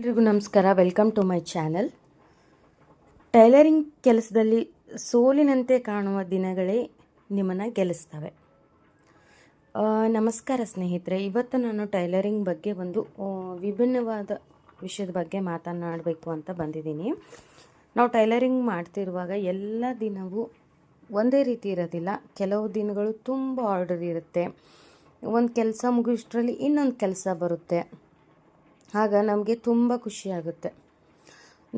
ಎಲ್ರಿಗೂ ನಮಸ್ಕಾರ. Welcome to my channel. Tailoring ಕೆಲಸದಲ್ಲಿ ಸೋಲಿನಂತೆ ಕಾಣುವ ದಿನಗಳೇ ನಿಮ್ಮನ್ನು ಗೆಲ್ಲಿಸ್ತವೆ. ನಮಸ್ಕಾರ ಸ್ನೇಹಿತರೆ. ಇವತ್ತು ನಾನು ಟೈಲರಿಂಗ್ ಬಗ್ಗೆ ಒಂದು ವಿಭಿನ್ನವಾದ ವಿಷಯದ ಬಗ್ಗೆ ಮಾತನಾಡಬೇಕು ಅಂತ ಬಂದಿದ್ದೀನಿ. ನಾವು ಟೈಲರಿಂಗ್ ಮಾಡ್ತಿರುವಾಗ ಎಲ್ಲ ದಿನವೂ ಒಂದೇ ರೀತಿ ಇರೋದಿಲ್ಲ. ಕೆಲವು ದಿನಗಳು ತುಂಬ ಆರ್ಡರ್ ಇರುತ್ತೆ. ಒಂದು ಕೆಲಸ ಮುಗಿಷ್ಟರಲ್ಲಿ ಇನ್ನೊಂದು ಕೆಲಸ ಬರುತ್ತೆ. ಆಗ ನಮಗೆ ತುಂಬ ಖುಷಿಯಾಗುತ್ತೆ.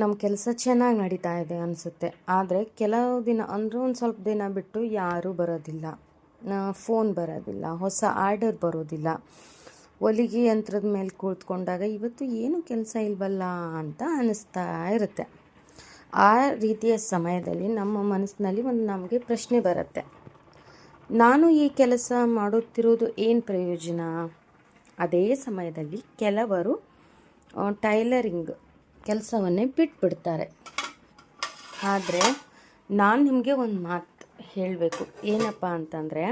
ನಮ್ಮ ಕೆಲಸ ಚೆನ್ನಾಗಿ ನಡೀತಾ ಇದೆ ಅನಿಸುತ್ತೆ. ಆದರೆ ಕೆಲವು ದಿನ ಅಂದರೆ ಒಂದು ಸ್ವಲ್ಪ ದಿನ ಬಿಟ್ಟು ಯಾರೂ ಬರೋದಿಲ್ಲ, ಫೋನ್ ಬರೋದಿಲ್ಲ, ಹೊಸ ಆರ್ಡರ್ ಬರೋದಿಲ್ಲ. ಹೊಲಿಗೆ ಯಂತ್ರದ ಮೇಲೆ ಕೂತ್ಕೊಂಡಾಗ ಇವತ್ತು ಏನು ಕೆಲಸ ಇಲ್ವಲ್ಲ ಅಂತ ಅನ್ನಿಸ್ತಾ ಇರುತ್ತೆ. ಆ ರೀತಿಯ ಸಮಯದಲ್ಲಿ ನಮ್ಮ ಮನಸ್ಸಿನಲ್ಲಿ ನಮಗೆ ಪ್ರಶ್ನೆ ಬರುತ್ತೆ, ನಾನು ಈ ಕೆಲಸ ಮಾಡುತ್ತಿರೋದು ಏನು ಪ್ರಯೋಜನ? ಅದೇ ಸಮಯದಲ್ಲಿ ಕೆಲವರು ಟೈಲರಿಂಗ್ ಕೆಲಸವನ್ನೇ ಬಿಟ್ಬಿಡ್ತಾರೆ. ಆದರೆ ನಾನು ನಿಮಗೆ ಒಂದು ಮಾತು ಹೇಳಬೇಕು. ಏನಪ್ಪ ಅಂತಂದರೆ,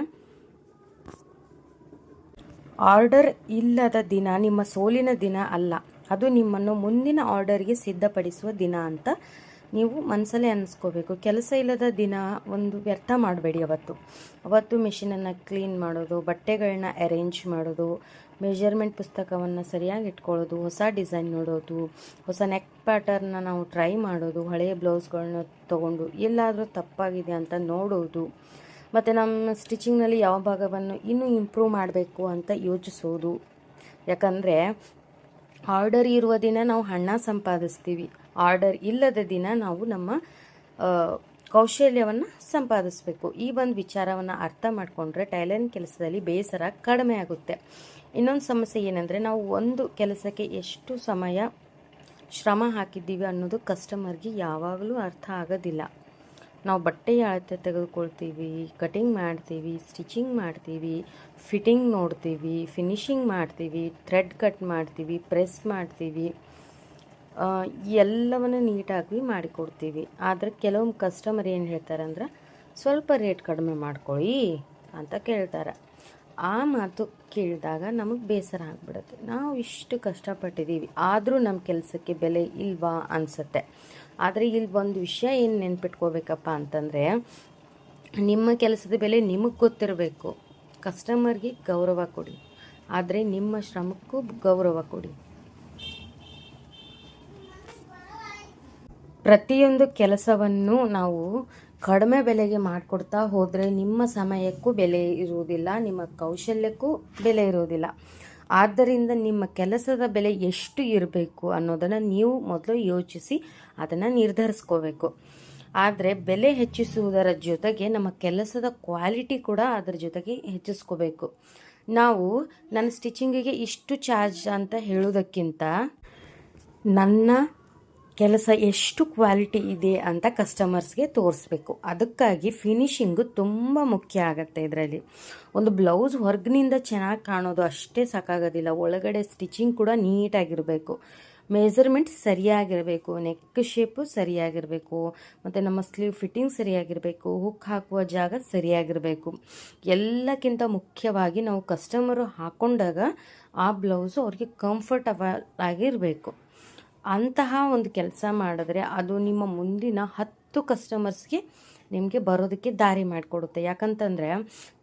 ಆರ್ಡರ್ ಇಲ್ಲದ ದಿನ ನಿಮ್ಮ ಸೋಲಿನ ದಿನ ಅಲ್ಲ, ಅದು ನಿಮ್ಮನ್ನು ಮುಂದಿನ ಆರ್ಡರ್ಗೆ ಸಿದ್ಧಪಡಿಸುವ ದಿನ ಅಂತ ನೀವು ಮನಸ್ಸಲ್ಲೇ ಅನ್ನಿಸ್ಕೋಬೇಕು. ಕೆಲಸ ಇಲ್ಲದ ದಿನ ಒಂದು ವ್ಯರ್ಥ ಮಾಡಬೇಡಿ. ಅವತ್ತು ಮಿಷಿನನ್ನು ಕ್ಲೀನ್ ಮಾಡೋದು, ಬಟ್ಟೆಗಳನ್ನ ಅರೇಂಜ್ ಮಾಡೋದು, ಮೆಜರ್ಮೆಂಟ್ ಪುಸ್ತಕವನ್ನು ಸರಿಯಾಗಿ ಇಟ್ಕೊಳ್ಳೋದು, ಹೊಸ ಡಿಸೈನ್ ನೋಡೋದು, ಹೊಸ ನೆಕ್ ಪ್ಯಾಟರ್ನ ನಾವು ಟ್ರೈ ಮಾಡೋದು, ಹಳೆಯ ಬ್ಲೌಸ್ಗಳನ್ನ ತೊಗೊಂಡು ಎಲ್ಲಾದರೂ ತಪ್ಪಾಗಿದೆ ಅಂತ ನೋಡೋದು, ಮತ್ತು ನಮ್ಮ ಸ್ಟಿಚಿಂಗ್ನಲ್ಲಿ ಯಾವ ಭಾಗವನ್ನು ಇನ್ನೂ ಇಂಪ್ರೂವ್ ಮಾಡಬೇಕು ಅಂತ ಯೋಚಿಸೋದು. ಯಾಕಂದರೆ ಆರ್ಡರ್ ಇರುವ ದಿನ ನಾವು ಹಣ ಸಂಪಾದಿಸ್ತೀವಿ, ಆರ್ಡರ್ ಇಲ್ಲದ ದಿನ ನಾವು ನಮ್ಮ ಕೌಶಲ್ಯವನ್ನು ಸಂಪಾದಿಸಬೇಕು. ಈ ಒಂದು ವಿಚಾರವನ್ನು ಅರ್ಥ ಮಾಡಿಕೊಂಡ್ರೆ ಟೈಲರಿಂಗ್ ಕೆಲಸದಲ್ಲಿ ಬೇಸರ ಕಡಿಮೆ ಆಗುತ್ತೆ. ಇನ್ನೊಂದು ಸಮಸ್ಯೆ ಏನಂದರೆ, ನಾವು ಒಂದು ಕೆಲಸಕ್ಕೆ ಎಷ್ಟು ಸಮಯ ಶ್ರಮ ಹಾಕಿದ್ದೀವಿ ಅನ್ನೋದು ಕಸ್ಟಮರ್ಗೆ ಯಾವಾಗಲೂ ಅರ್ಥ ಆಗೋದಿಲ್ಲ. ನಾವು ಬಟ್ಟೆಯ ಅಳತೆ ತೆಗೆದುಕೊಳ್ತೀವಿ, ಕಟಿಂಗ್ ಮಾಡ್ತೀವಿ, ಸ್ಟಿಚಿಂಗ್ ಮಾಡ್ತೀವಿ, ಫಿಟ್ಟಿಂಗ್ ನೋಡ್ತೀವಿ, ಫಿನಿಶಿಂಗ್ ಮಾಡ್ತೀವಿ, ಥ್ರೆಡ್ ಕಟ್ ಮಾಡ್ತೀವಿ, ಪ್ರೆಸ್ ಮಾಡ್ತೀವಿ, ಎಲ್ಲವನ್ನು ನೀಟಾಗಿ ಮಾಡಿಕೊಡ್ತೀವಿ. ಆದರೆ ಕೆಲವೊಂದು ಕಸ್ಟಮರ್ ಏನು ಹೇಳ್ತಾರೆ ಅಂದ್ರೆ, ಸ್ವಲ್ಪ ರೇಟ್ ಕಡಿಮೆ ಮಾಡ್ಕೊಳ್ಳಿ ಅಂತ ಕೇಳ್ತಾರೆ. ಆ ಮಾತು ಕೇಳಿದಾಗ ನಮಗೆ ಬೇಸರ ಆಗಿಬಿಡುತ್ತೆ. ನಾವು ಇಷ್ಟು ಕಷ್ಟಪಟ್ಟಿದ್ದೀವಿ, ಆದರೂ ನಮ್ಮ ಕೆಲಸಕ್ಕೆ ಬೆಲೆ ಇಲ್ವಾ ಅನಿಸುತ್ತೆ. ಆದರೆ ಇಲ್ಲಿ ಒಂದು ವಿಷಯ ಏನು ನೆನ್ಪಿಟ್ಕೋಬೇಕಪ್ಪ ಅಂತಂದರೆ, ನಿಮ್ಮ ಕೆಲಸದ ಬೆಲೆ ನಿಮಗೆ ಗೊತ್ತಿರಬೇಕು. ಕಸ್ಟಮರ್ಗೆ ಗೌರವ ಕೊಡಿ, ಆದರೆ ನಿಮ್ಮ ಶ್ರಮಕ್ಕೂ ಗೌರವ ಕೊಡಿ. ಪ್ರತಿಯೊಂದು ಕೆಲಸವನ್ನು ನಾವು ಕಡಿಮೆ ಬೆಲೆಗೆ ಮಾಡಿಕೊಡ್ತಾ ಹೋದರೆ ನಿಮ್ಮ ಸಮಯಕ್ಕೂ ಬೆಲೆ ಇರುವುದಿಲ್ಲ, ನಿಮ್ಮ ಕೌಶಲ್ಯಕ್ಕೂ ಬೆಲೆ ಇರುವುದಿಲ್ಲ. ಆದ್ದರಿಂದ ನಿಮ್ಮ ಕೆಲಸದ ಬೆಲೆ ಎಷ್ಟು ಇರಬೇಕು ಅನ್ನೋದನ್ನು ನೀವು ಮೊದಲು ಯೋಚಿಸಿ ಅದನ್ನು ನಿರ್ಧರಿಸ್ಕೋಬೇಕು. ಆದರೆ ಬೆಲೆ ಹೆಚ್ಚಿಸುವುದರ ಜೊತೆಗೆ ನಮ್ಮ ಕೆಲಸದ ಕ್ವಾಲಿಟಿ ಕೂಡ ಅದರ ಜೊತೆಗೆ ಹೆಚ್ಚಿಸ್ಕೋಬೇಕು. ನಾವು ನನ್ನ ಸ್ಟಿಚಿಂಗಿಗೆ ಇಷ್ಟು ಚಾರ್ಜ್ ಅಂತ ಹೇಳೋದಕ್ಕಿಂತ ನನ್ನ ಕೆಲಸ ಎಷ್ಟು ಕ್ವಾಲಿಟಿ ಇದೆ ಅಂತ ಕಸ್ಟಮರ್ಸ್ಗೆ ತೋರಿಸ್ಬೇಕು. ಅದಕ್ಕಾಗಿ ಫಿನಿಶಿಂಗು ತುಂಬ ಮುಖ್ಯ ಆಗುತ್ತೆ. ಇದರಲ್ಲಿ ಒಂದು ಬ್ಲೌಸ್ ಹೊರಗಿನಿಂದ ಚೆನ್ನಾಗಿ ಕಾಣೋದು ಅಷ್ಟೇ ಸಾಕಾಗೋದಿಲ್ಲ, ಒಳಗಡೆ ಸ್ಟಿಚಿಂಗ್ ಕೂಡ ನೀಟಾಗಿರಬೇಕು, ಮೆಜರ್ಮೆಂಟ್ ಸರಿಯಾಗಿರಬೇಕು, ನೆಕ್ ಶೇಪು ಸರಿಯಾಗಿರಬೇಕು, ಮತ್ತು ನಮ್ಮ ಸ್ಲೀವ್ ಫಿಟ್ಟಿಂಗ್ ಸರಿಯಾಗಿರಬೇಕು, ಹುಕ್ ಹಾಕುವ ಜಾಗ ಸರಿಯಾಗಿರಬೇಕು. ಎಲ್ಲಕ್ಕಿಂತ ಮುಖ್ಯವಾಗಿ ನಾವು ಕಸ್ಟಮರು ಹಾಕ್ಕೊಂಡಾಗ ಆ ಬ್ಲೌಸು ಅವ್ರಿಗೆ ಕಂಫರ್ಟಬಲ್ ಆಗಿರಬೇಕು. ಅಂತಹ ಒಂದು ಕೆಲಸ ಮಾಡಿದ್ರೆ ಅದು ನಿಮ್ಮ ಮುಂದಿನ 10 ಕಸ್ಟಮರ್ಸ್ಗೆ ನಿಮಗೆ ಬರೋದಕ್ಕೆ ದಾರಿ ಮಾಡಿಕೊಡುತ್ತೆ. ಯಾಕಂತಂದರೆ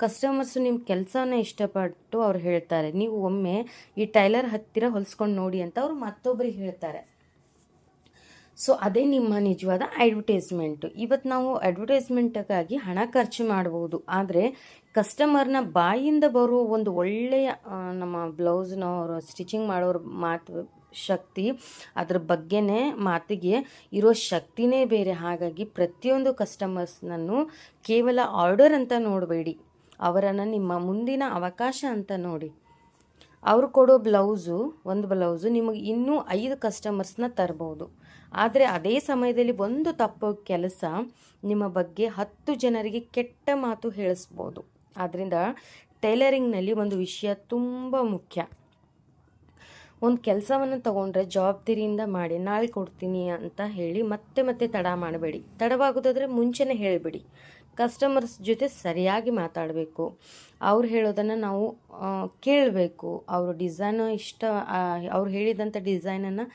ಕಸ್ಟಮರ್ಸು ನಿಮ್ಮ ಕೆಲಸನ ಇಷ್ಟಪಟ್ಟು ಅವ್ರು ಹೇಳ್ತಾರೆ, ನೀವು ಒಮ್ಮೆ ಈ ಟೈಲರ್ ಹತ್ತಿರ ಹೊಲಿಸ್ಕೊಂಡು ನೋಡಿ ಅಂತ ಅವ್ರು ಮತ್ತೊಬ್ಬರಿಗೆ ಹೇಳ್ತಾರೆ. ಸೊ ಅದೇ ನಿಮ್ಮ ನಿಜವಾದ ಅಡ್ವರ್ಟೈಸ್ಮೆಂಟು. ಇವತ್ತು ನಾವು ಅಡ್ವರ್ಟೈಸ್ಮೆಂಟ್ಗಾಗಿ ಹಣ ಖರ್ಚು ಮಾಡ್ಬೋದು, ಆದರೆ ಕಸ್ಟಮರ್ನ ಬಾಯಿಂದ ಬರೋ ಒಂದು ಒಳ್ಳೆಯ ನಮ್ಮ ಬ್ಲೌಸ್ನ ಅವರು ಸ್ಟಿಚಿಂಗ್ ಮಾಡೋರ ಮಾತು ಶಕ್ತಿ, ಅದ್ರ ಬಗ್ಗೆನೇ ಮಾತಿಗೆ ಇರೋ ಶಕ್ತಿನೇ ಬೇರೆ. ಹಾಗಾಗಿ ಪ್ರತಿಯೊಂದು ಕಸ್ಟಮರ್ಸ್ನನ್ನು ಕೇವಲ ಆರ್ಡರ್ ಅಂತ ನೋಡಬೇಡಿ, ಅವರನ್ನು ನಿಮ್ಮ ಮುಂದಿನ ಅವಕಾಶ ಅಂತ ನೋಡಿ. ಅವರು ಕೊಡೋ ಒಂದು ಬ್ಲೌಸು ನಿಮಗೆ ಇನ್ನೂ 5 ಕಸ್ಟಮರ್ಸ್ನ ತರ್ಬೋದು. ಆದರೆ ಅದೇ ಸಮಯದಲ್ಲಿ ಒಂದು ತಪ್ಪು ಕೆಲಸ ನಿಮ್ಮ ಬಗ್ಗೆ 10 ಜನರಿಗೆ ಕೆಟ್ಟ ಮಾತು ಹೇಳಿಸ್ಬೋದು. ಆದ್ದರಿಂದ ಟೈಲರಿಂಗ್ನಲ್ಲಿ ಒಂದು ವಿಷಯ ತುಂಬ ಮುಖ್ಯ. ಒಂದು ಕೆಲಸವನ್ನು ತೊಗೊಂಡ್ರೆ ಜವಾಬ್ದಾರಿಯಿಂದ ಮಾಡಿ, ನಾಳೆ ಕೊಡ್ತೀನಿ ಅಂತ ಹೇಳಿ ಮತ್ತೆ ತಡ ಮಾಡಬೇಡಿ. ತಡವಾಗೋದಾದರೆ ಮುಂಚೆನೇ ಹೇಳಿಬಿಡಿ. ಕಸ್ಟಮರ್ಸ್ ಜೊತೆ ಸರಿಯಾಗಿ ಮಾತಾಡಬೇಕು. ಅವ್ರು ಹೇಳೋದನ್ನು ನಾವು ಕೇಳಬೇಕು. ಅವರು ಡಿಸೈನ್ ಅವ್ರು ಹೇಳಿದಂಥ ಡಿಸೈನನ್ನು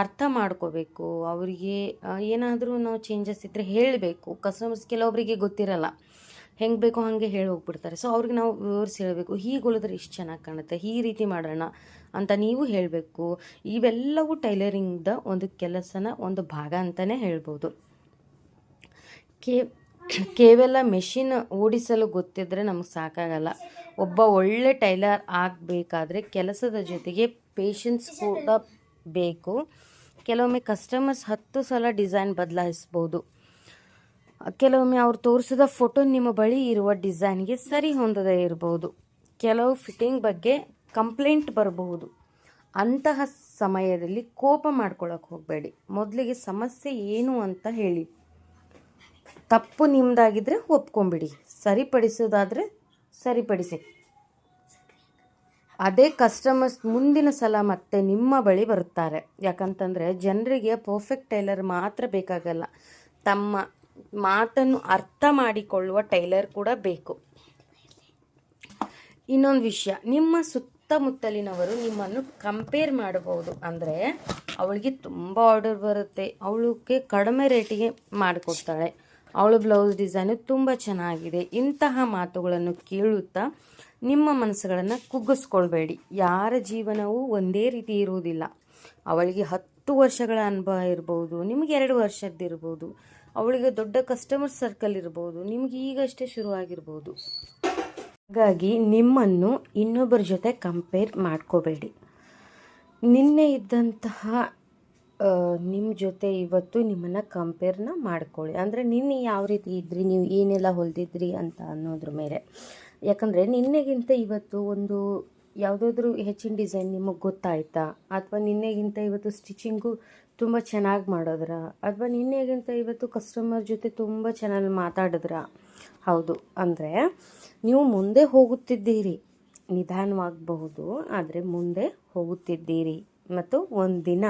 ಅರ್ಥ ಮಾಡ್ಕೋಬೇಕು. ಅವರಿಗೆ ಏನಾದರೂ ನಾವು ಚೇಂಜಸ್ ಇದ್ದರೆ ಹೇಳಬೇಕು. ಕಸ್ಟಮರ್ಸ್ ಕೆಲವೊಬ್ಬರಿಗೆ ಗೊತ್ತಿರಲ್ಲ, ಹೆಂಗೆ ಬೇಕೋ ಹಾಗೆ ಹೇಳಿ ಹೋಗ್ಬಿಡ್ತಾರೆ. ಸೊ ಅವ್ರಿಗೆ ನಾವು ವಿವರಿಸಿ ಹೇಳಬೇಕು, ಹೀಗೆ ಹೊಲಿದ್ರೆ ಇಷ್ಟು ಚೆನ್ನಾಗಿ ಕಾಣುತ್ತೆ, ಈ ರೀತಿ ಮಾಡೋಣ ಅಂತ ನೀವು ಹೇಳಬೇಕು. ಇವೆಲ್ಲವೂ ಟೈಲರಿಂಗ್ದ ಒಂದು ಕೆಲಸನ ಒಂದು ಭಾಗ ಅಂತಲೇ ಹೇಳ್ಬೋದು. ಕೇವಲ ಮೆಷಿನ್ ಓಡಿಸಲು ಗೊತ್ತಿದ್ದರೆ ನಮಗೆ ಸಾಕಾಗಲ್ಲ. ಒಬ್ಬ ಒಳ್ಳೆ ಟೈಲರ್ ಆಗಬೇಕಾದ್ರೆ ಕೆಲಸದ ಜೊತೆಗೆ ಪೇಷನ್ಸ್ ಕೂಡ ಬೇಕು. ಕೆಲವೊಮ್ಮೆ ಕಸ್ಟಮರ್ಸ್ 10 ಸಲ ಡಿಸೈನ್ ಬದಲಾಯಿಸ್ಬೋದು. ಕೆಲವೊಮ್ಮೆ ಅವ್ರು ತೋರಿಸಿದ ಫೋಟೋ ನಿಮ್ಮ ಬಳಿ ಇರುವ ಡಿಸೈನ್ಗೆ ಸರಿ ಹೊಂದದೇ ಇರ್ಬೋದು. ಕೆಲವು ಫಿಟ್ಟಿಂಗ್ ಬಗ್ಗೆ ಕಂಪ್ಲೇಂಟ್ ಬರಬಹುದು. ಅಂತಹ ಸಮಯದಲ್ಲಿ ಕೋಪ ಮಾಡ್ಕೊಳ್ಳೋಕೆ ಹೋಗಬೇಡಿ. ಮೊದಲಿಗೆ ಸಮಸ್ಯೆ ಏನು ಅಂತ ಹೇಳಿ. ತಪ್ಪು ನಿಮ್ಮದಾಗಿದ್ದರೆ ಒಪ್ಕೊಂಬಿಡಿ, ಸರಿಪಡಿಸೋದಾದರೆ ಸರಿಪಡಿಸಿ. ಅದೇ ಕಸ್ಟಮರ್ಸ್ ಮುಂದಿನ ಸಲ ಮತ್ತೆ ನಿಮ್ಮ ಬಳಿ ಬರುತ್ತಾರೆ. ಯಾಕಂತಂದರೆ ಜನರಿಗೆ ಪರ್ಫೆಕ್ಟ್ ಟೈಲರ್ ಮಾತ್ರ ಬೇಕಾಗಲ್ಲ, ತಮ್ಮ ಮಾತನ್ನು ಅರ್ಥ ಮಾಡಿಕೊಳ್ಳುವ ಟೈಲರ್ ಕೂಡ ಬೇಕು. ಇನ್ನೊಂದು ವಿಷಯ, ನಿಮ್ಮ ಸುತ್ತಮುತ್ತಲಿನವರು ನಿಮ್ಮನ್ನು ಕಂಪೇರ್ ಮಾಡಬಹುದು. ಅಂದರೆ ಅವಳಿಗೆ ತುಂಬ ಆರ್ಡರ್ ಬರುತ್ತೆ, ಅವಳಿಗೆ ಕಡಿಮೆ ರೇಟಿಗೆ ಮಾಡಿಕೊಡ್ತಾಳೆ, ಅವಳು ಬ್ಲೌಸ್ ಡಿಸೈನು ತುಂಬ ಚೆನ್ನಾಗಿದೆ. ಇಂತಹ ಮಾತುಗಳನ್ನು ಕೇಳುತ್ತಾ ನಿಮ್ಮ ಮನಸ್ಸುಗಳನ್ನು ಕುಗ್ಗಿಸ್ಕೊಳ್ಬೇಡಿ. ಯಾರ ಜೀವನವೂ ಒಂದೇ ರೀತಿ ಇರುವುದಿಲ್ಲ. ಅವಳಿಗೆ 10 ವರ್ಷಗಳ ಅನುಭವ ಇರ್ಬೋದು, ನಿಮಗೆ 2 ವರ್ಷದ್ದಿರ್ಬೋದು. ಅವಳಿಗೆ ದೊಡ್ಡ ಕಸ್ಟಮರ್ ಸರ್ಕಲ್ ಇರ್ಬೋದು, ನಿಮಗೆ ಈಗಷ್ಟೇ ಶುರುವಾಗಿರ್ಬೋದು. ಹಾಗಾಗಿ ನಿಮ್ಮನ್ನು ಇನ್ನೊಬ್ಬರ ಜೊತೆ ಕಂಪೇರ್ ಮಾಡ್ಕೋಬೇಡಿ. ನಿನ್ನೆ ಇದ್ದಂತಹ ನಿಮ್ಮ ಜೊತೆ ಇವತ್ತು ನಿಮ್ಮನ್ನು ಕಂಪೇರ್ನ ಮಾಡ್ಕೊಳ್ಳಿ. ಅಂದರೆ ನಿನ್ನೆ ಯಾವ ರೀತಿ ಇದ್ರಿ, ನೀವು ಏನೆಲ್ಲ ಹೊಲಿದಿದ್ರಿ ಅಂತ ಅನ್ನೋದ್ರ ಮೇಲೆ. ಯಾಕಂದರೆ ನಿನ್ನೆಗಿಂತ ಇವತ್ತು ಒಂದು ಯಾವುದಾದ್ರೂ ಹೆಚ್ಚಿನ ಡಿಸೈನ್ ನಿಮಗೆ ಗೊತ್ತಾಯ್ತಾ, ಅಥವಾ ನಿನ್ನೆಗಿಂತ ಇವತ್ತು ಸ್ಟಿಚಿಂಗು ತುಂಬ ಚೆನ್ನಾಗಿ ಮಾಡೋದ್ರ, ಅಥವಾ ನಿನ್ನೆಗಿಂತ ಇವತ್ತು ಕಸ್ಟಮರ್ ಜೊತೆ ತುಂಬ ಚೆನ್ನಾಗಿ ಮಾತಾಡಿದ್ರ. ಹೌದು, ಅಂದರೆ ನೀವು ಮುಂದೆ ಹೋಗುತ್ತಿದ್ದೀರಿ. ನಿಧಾನವಾಗಬಹುದು, ಆದರೆ ಮುಂದೆ ಹೋಗುತ್ತಿದ್ದೀರಿ. ಮತ್ತು ಒಂದಿನ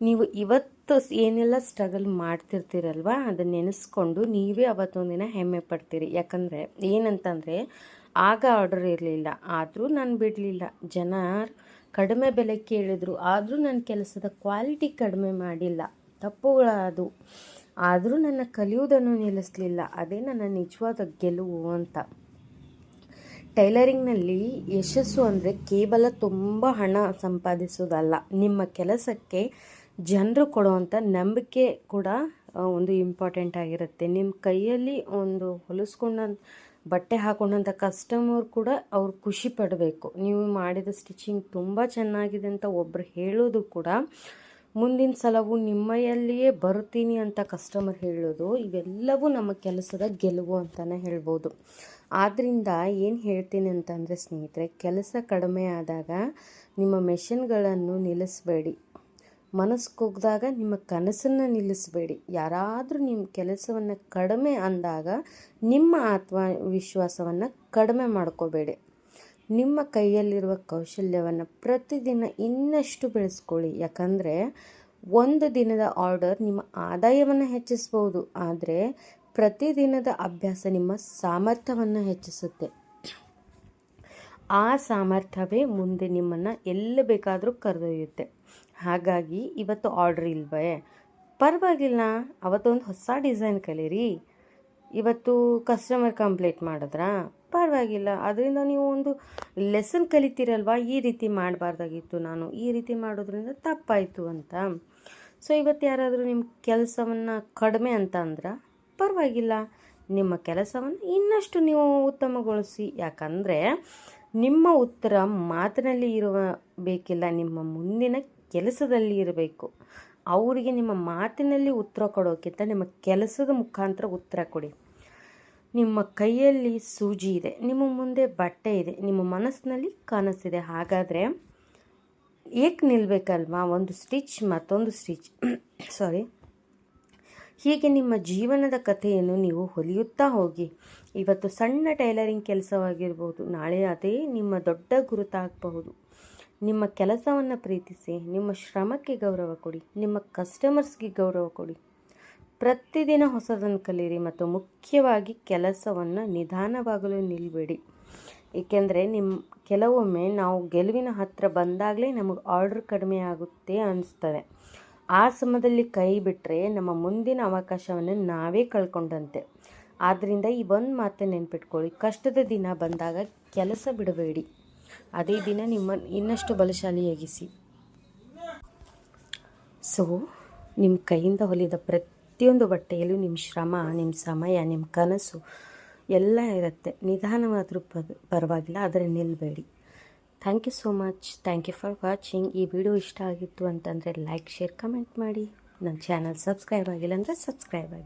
ನೀವು ಇವತ್ತು ಏನೆಲ್ಲ ಸ್ಟ್ರಗಲ್ ಮಾಡ್ತಿರ್ತೀರಲ್ವ, ಅದನ್ನು ನೆನೆಸ್ಕೊಂಡು ನೀವೇ ಅವತ್ತೊಂದಿನ ಹೆಮ್ಮೆ ಪಡ್ತೀರಿ. ಯಾಕಂದರೆ ಏನಂತಂದರೆ, ಆಗ ಆರ್ಡರ್ ಇರಲಿಲ್ಲ, ಆದರೂ ನಾನು ಬಿಡಲಿಲ್ಲ. ಜನ ಕಡಿಮೆ ಬೆಲೆ ಕೇಳಿದ್ರು, ಆದರೂ ನನ್ನ ಕೆಲಸದ ಕ್ವಾಲಿಟಿ ಕಡಿಮೆ ಮಾಡಿಲ್ಲ. ತಪ್ಪುಗಳದು, ಆದರೂ ನನ್ನ ಕಲಿಯುವುದನ್ನು ನಿಲ್ಲಿಸಲಿಲ್ಲ. ಅದೇ ನನ್ನ ನಿಜವಾದ ಗೆಲುವು ಅಂತ. ಟೈಲರಿಂಗ್ನಲ್ಲಿ ಯಶಸ್ಸು ಅಂದರೆ ಕೇವಲ ತುಂಬ ಹಣ ಸಂಪಾದಿಸೋದಲ್ಲ, ನಿಮ್ಮ ಕೆಲಸಕ್ಕೆ ಜನರು ಕೊಡುವಂಥ ನಂಬಿಕೆ ಕೂಡ ಒಂದು ಇಂಪಾರ್ಟೆಂಟ್ ಆಗಿರುತ್ತೆ. ನಿಮ್ಮ ಕೈಯಲ್ಲಿ ಒಂದು ಹೊಲಿಸ್ಕೊಂಡ ಬಟ್ಟೆ ಹಾಕೊಂಡಂಥ ಕಸ್ಟಮರ್ ಕೂಡ ಅವ್ರು ಖುಷಿ ಪಡಬೇಕು. ನೀವು ಮಾಡಿದ ಸ್ಟಿಚಿಂಗ್ ತುಂಬ ಚೆನ್ನಾಗಿದೆ ಅಂತ ಒಬ್ಬರು ಹೇಳೋದು ಕೂಡ, ಮುಂದಿನ ಸಲವೂ ನಿಮ್ಮಯಲ್ಲಿಯೇ ಬರುತ್ತೀನಿ ಅಂತ ಕಸ್ಟಮರ್ ಹೇಳೋದು, ಇವೆಲ್ಲವೂ ನಮ್ಮ ಕೆಲಸದ ಗೆಲುವು ಅಂತಲೇ ಹೇಳ್ಬೋದು. ಆದ್ದರಿಂದ ಏನು ಹೇಳ್ತೀನಿ ಅಂತಂದರೆ ಸ್ನೇಹಿತರೆ, ಕೆಲಸ ಕಡಿಮೆ ಆದಾಗ ನಿಮ್ಮ ಮೆಷಿನ್ಗಳನ್ನು ನಿಲ್ಲಿಸಬೇಡಿ. ಮನಸ್ಸು ಕುಗ್ದಾಗ ನಿಮ್ಮ ಕನಸನ್ನು ನಿಲ್ಲಿಸಬೇಡಿ. ಯಾರಾದರೂ ನಿಮ್ಮ ಕೆಲಸವನ್ನು ಕಡಿಮೆ ಅಂದಾಗ ನಿಮ್ಮ ಆತ್ಮವಿಶ್ವಾಸವನ್ನು ಕಡಿಮೆ ಮಾಡ್ಕೋಬೇಡಿ. ನಿಮ್ಮ ಕೈಯಲ್ಲಿರುವ ಕೌಶಲ್ಯವನ್ನು ಪ್ರತಿದಿನ ಇನ್ನಷ್ಟು ಬೆಳೆಸ್ಕೊಳ್ಳಿ. ಯಾಕಂದರೆ ಒಂದು ದಿನದ ಆರ್ಡರ್ ನಿಮ್ಮ ಆದಾಯವನ್ನು ಹೆಚ್ಚಿಸ್ಬೋದು, ಆದರೆ ಪ್ರತಿದಿನದ ಅಭ್ಯಾಸ ನಿಮ್ಮ ಸಾಮರ್ಥ್ಯವನ್ನು ಹೆಚ್ಚಿಸುತ್ತೆ. ಆ ಸಾಮರ್ಥ್ಯವೇ ಮುಂದೆ ನಿಮ್ಮನ್ನು ಎಲ್ಲಿ ಬೇಕಾದರೂ ಕರೆದೊಯ್ಯುತ್ತೆ. ಹಾಗಾಗಿ ಇವತ್ತು ಆರ್ಡ್ರ್ ಇಲ್ವೇ ಪರವಾಗಿಲ್ಲ, ಅವತ್ತೊಂದು ಹೊಸ ಡಿಸೈನ್ ಕಲೀರಿ. ಇವತ್ತು ಕಸ್ಟಮರ್ ಕಂಪ್ಲೇಂಟ್ ಮಾಡಿದ್ರಾ ಪರವಾಗಿಲ್ಲ, ಅದರಿಂದ ನೀವು ಒಂದು ಲೆಸನ್ ಕಲಿತೀರಲ್ವ, ಈ ರೀತಿ ಮಾಡಬಾರ್ದಾಗಿತ್ತು, ನಾನು ಈ ರೀತಿ ಮಾಡೋದ್ರಿಂದ ತಪ್ಪಾಯಿತು ಅಂತ. ಸೊ ಇವತ್ತು ಯಾರಾದರೂ ನಿಮ್ಮ ಕೆಲಸವನ್ನು ಕಡಿಮೆ ಅಂತ ಅಂದ್ರೆ ಪರವಾಗಿಲ್ಲ, ನಿಮ್ಮ ಕೆಲಸವನ್ನು ಇನ್ನಷ್ಟು ನೀವು ಉತ್ತಮಗೊಳಿಸಿ. ಯಾಕಂದರೆ ನಿಮ್ಮ ಉತ್ತರ ಮಾತಿನಲ್ಲಿ ಬೇಕಿಲ್ಲ, ನಿಮ್ಮ ಮುಂದಿನ ಕೆಲಸದಲ್ಲಿ ಇರಬೇಕು. ಅವರಿಗೆ ನಿಮ್ಮ ಮಾತಿನಲ್ಲಿ ಉತ್ತರ ಕೊಡೋಕ್ಕಿಂತ ನಿಮ್ಮ ಕೆಲಸದ ಮುಖಾಂತರ ಉತ್ತರ ಕೊಡಿ. ನಿಮ್ಮ ಕೈಯಲ್ಲಿ ಸೂಜಿ ಇದೆ, ನಿಮ್ಮ ಮುಂದೆ ಬಟ್ಟೆ ಇದೆ, ನಿಮ್ಮ ಮನಸ್ಸಿನಲ್ಲಿ ಕನಸಿದೆ. ಹಾಗಾದರೆ ಏಕೆ ನಿಲ್ಲಬೇಕಲ್ವಾ? ಒಂದು ಸ್ಟಿಚ್ ಮತ್ತೊಂದು ಸ್ಟಿಚ್ ಹೀಗೆ ನಿಮ್ಮ ಜೀವನದ ಕಥೆಯನ್ನು ನೀವು ಹೊಲಿಯುತ್ತಾ ಹೋಗಿ. ಇವತ್ತು ಸಣ್ಣ ಟೈಲರಿಂಗ್ ಕೆಲಸವಾಗಿರ್ಬೋದು, ನಾಳೆ ಅದೇ ನಿಮ್ಮ ದೊಡ್ಡ ಗುರುತಾಗಬಹುದು. ನಿಮ್ಮ ಕೆಲಸವನ್ನು ಪ್ರೀತಿಸಿ, ನಿಮ್ಮ ಶ್ರಮಕ್ಕೆ ಗೌರವ ಕೊಡಿ, ನಿಮ್ಮ ಕಸ್ಟಮರ್ಸ್ಗೆ ಗೌರವ ಕೊಡಿ. ಪ್ರತಿದಿನ ಹೊಸದನ್ನು ಕಲೀರಿ ಮತ್ತು ಮುಖ್ಯವಾಗಿ ಕೆಲಸವನ್ನು ನಿಧಾನವಾಗಲು ನಿಲ್ಲಬೇಡಿ. ಏಕೆಂದರೆ ಕೆಲವೊಮ್ಮೆ ನಾವು ಗೆಲುವಿನ ಹತ್ತಿರ ಬಂದಾಗಲೇ ನಮಗೆ ಆರ್ಡ್ರ್ ಕಡಿಮೆ ಆಗುತ್ತೆ ಅನಿಸ್ತದೆ. ಆ ಸಮಯದಲ್ಲಿ ಕೈ ಬಿಟ್ಟರೆ ನಮ್ಮ ಮುಂದಿನ ಅವಕಾಶವನ್ನು ನಾವೇ ಕಳ್ಕೊಂಡಂತೆ. ಆದ್ದರಿಂದ ಈ ಒಂದು ಮಾತನ್ನು ನೆನ್ಪಿಟ್ಕೊಳ್ಳಿ, ಕಷ್ಟದ ದಿನ ಬಂದಾಗ ಕೆಲಸ ಬಿಡಬೇಡಿ, ಅದೇ ದಿನ ನಿಮ್ಮನ್ನು ಇನ್ನಷ್ಟು ಬಲಶಾಲಿಯಾಗಿಸಿ. ಸೊ ನಿಮ್ಮ ಕೈಯಿಂದ ಹೊಲಿದ ಪ್ರತಿಯೊಂದು ಬಟ್ಟೆಯಲ್ಲೂ ನಿಮ್ಮ ಶ್ರಮ, ನಿಮ್ಮ ಸಮಯ, ನಿಮ್ಮ ಕನಸು ಎಲ್ಲ ಇರುತ್ತೆ. ನಿಧಾನವಾದರೂ ಪರವಾಗಿಲ್ಲ, ಆದರೆ ನಿಲ್ಲಬೇಡಿ. Thank you so much. Thank you for watching. ಈ ವಿಡಿಯೋ ಇಷ್ಟ ಆಗಿತ್ತು ಅಂತಂದರೆ ಲೈಕ್, ಶೇರ್, ಕಮೆಂಟ್ ಮಾಡಿ. ನನ್ನ ಚಾನಲ್ ಸಬ್ಸ್ಕ್ರೈಬ್ ಆಗಿಲ್ಲ ಅಂದರೆ ಸಬ್ಸ್ಕ್ರೈಬ್ ಆಗಿ.